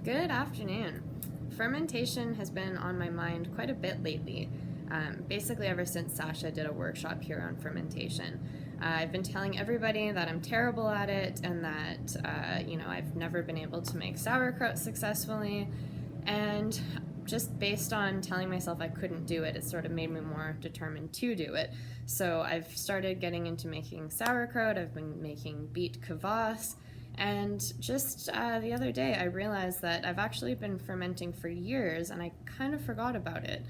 Good afternoon. Fermentation has been on my mind quite a bit lately, basically ever since Sasha did a workshop here on fermentation. I've been telling everybody that I'm terrible at it and that, I've never been able to make sauerkraut successfully, and just based on telling myself I couldn't do it, it sort of made me more determined to do it. So I've started getting into making sauerkraut. I've been making beet kvass. And just the other day, I realized that I've actually been fermenting for years, and I kind of forgot about it.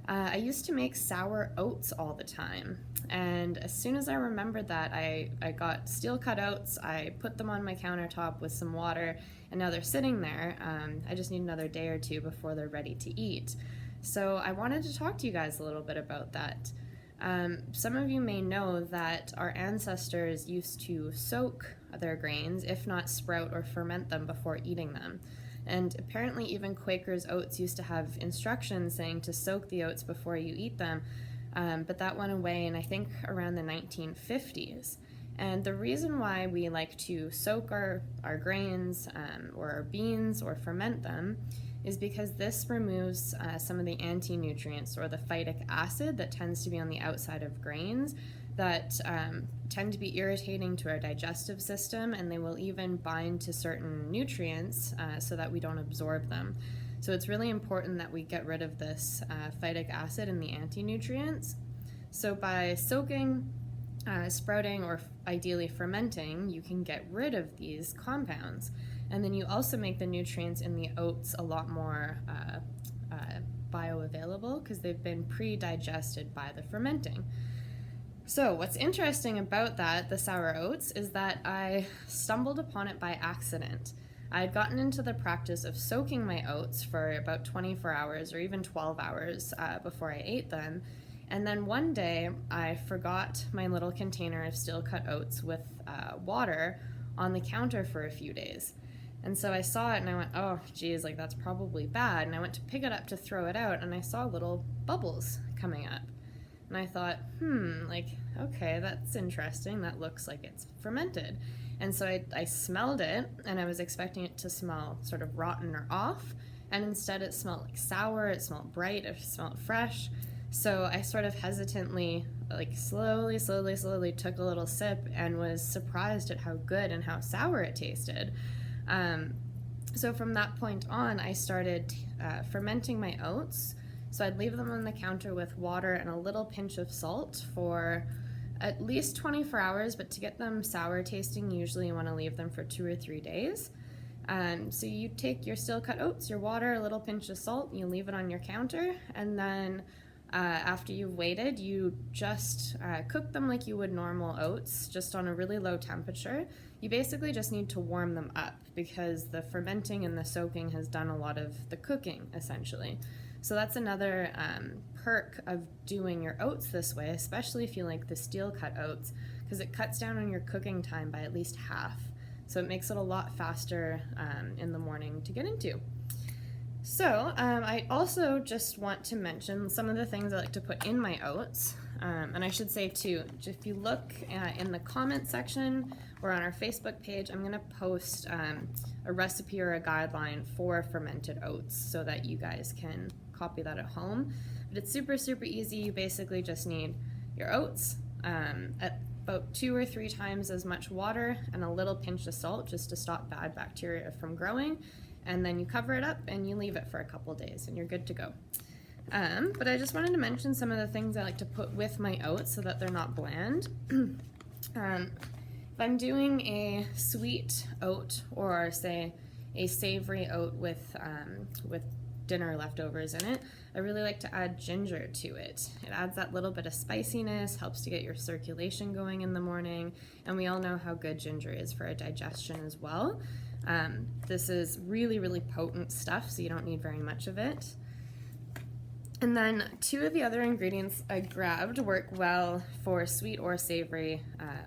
I used to make sour oats all the time, and as soon as I remembered that, I got steel-cut oats, I put them on my countertop with some water, and now they're sitting there. I just need another day or two before they're ready to eat. So I wanted to talk to you guys a little bit about that. Some of you may know that our ancestors used to soak their grains, if not sprout or ferment them before eating them. And apparently even Quaker's oats used to have instructions saying to soak the oats before you eat them, but that went away in I think around the 1950s. And the reason why we like to soak our grains or our beans or ferment them is because this removes some of the anti-nutrients or the phytic acid that tends to be on the outside of grains that tend to be irritating to our digestive system, and they will even bind to certain nutrients so that we don't absorb them. So it's really important that we get rid of this phytic acid and the anti-nutrients. So by soaking, sprouting, or ideally fermenting, you can get rid of these compounds. And then you also make the nutrients in the oats a lot more bioavailable because they've been pre-digested by the fermenting. So what's interesting about that, the sour oats, is that I stumbled upon it by accident. I had gotten into the practice of soaking my oats for about 24 hours or even 12 hours before I ate them. And then one day I forgot my little container of steel-cut oats with water on the counter for a few days. And so I saw it and I went, oh geez, like that's probably bad. And I went to pick it up to throw it out and I saw little bubbles coming up. And I thought, okay, that's interesting. That looks like it's fermented. And so I smelled it, and I was expecting it to smell sort of rotten or off. And instead it smelled like sour, it smelled bright, it smelled fresh. So I sort of hesitantly, slowly took a little sip and was surprised at how good and how sour it tasted. So from that point on, I started fermenting my oats. So I'd leave them on the counter with water and a little pinch of salt for at least 24 hours, but to get them sour tasting, usually you want to leave them for 2 or 3 days. So you take your steel-cut oats, your water, a little pinch of salt, you leave it on your counter, and then after you've waited, you just cook them like you would normal oats, just on a really low temperature. You basically just need to warm them up because the fermenting and the soaking has done a lot of the cooking, essentially. So that's another perk of doing your oats this way, especially if you like the steel-cut oats, because it cuts down on your cooking time by at least half. So it makes it a lot faster in the morning to get into. So I also just want to mention some of the things I like to put in my oats. And I should say too, if you look in the comment section or on our Facebook page, I'm going to post a recipe or a guideline for fermented oats so that you guys can copy that at home. But it's super easy. You basically just need your oats, at about 2 or 3 times as much water and a little pinch of salt just to stop bad bacteria from growing, and then you cover it up and you leave it for a couple days and you're good to go. But I just wanted to mention some of the things I like to put with my oats so that they're not bland. If I'm doing a sweet oat or say a savory oat with dinner leftovers in it, I really like to add ginger to it. It adds that little bit of spiciness, helps to get your circulation going in the morning, and we all know how good ginger is for our digestion as well. This is really potent stuff, so you don't need very much of it. And then 2 of the other ingredients I grabbed work well for sweet or savory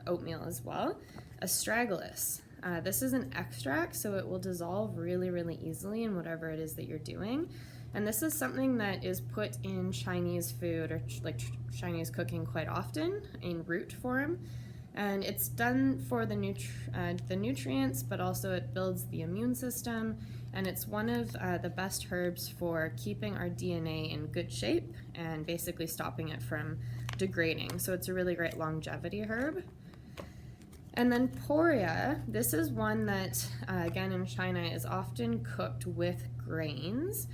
oatmeal as well. Astragalus. This is an extract, so it will dissolve really easily in whatever it is that you're doing. And this is something that is put in Chinese food or Chinese cooking quite often in root form. And it's done for the nutrients, but also it builds the immune system and it's one of the best herbs for keeping our DNA in good shape and basically stopping it from degrading. So it's a really great longevity herb. And then poria, this is one that, again in China, is often cooked with grains,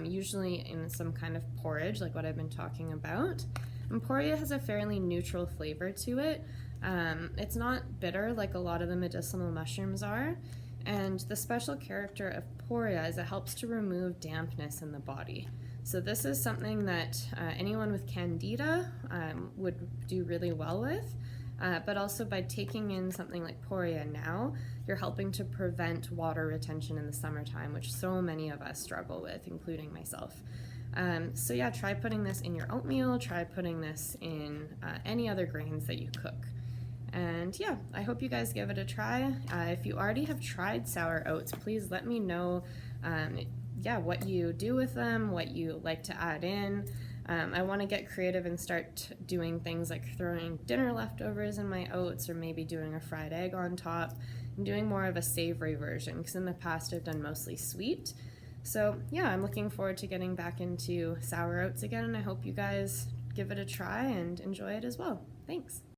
usually in some kind of porridge like what I've been talking about. And poria has a fairly neutral flavor to it. It's not bitter like a lot of the medicinal mushrooms are. And the special character of poria is it helps to remove dampness in the body. So this is something that anyone with candida would do really well with. But also by taking in something like poria now, you're helping to prevent water retention in the summertime, which so many of us struggle with, including myself. So yeah, try putting this in your oatmeal, try putting this in any other grains that you cook. And yeah, I hope you guys give it a try. If you already have tried sour oats, please let me know what you do with them, what you like to add in. I want to get creative and start doing things like throwing dinner leftovers in my oats, or maybe doing a fried egg on top, and doing more of a savory version, because in the past I've done mostly sweet. So yeah, I'm looking forward to getting back into sour oats again, and I hope you guys give it a try and enjoy it as well. Thanks.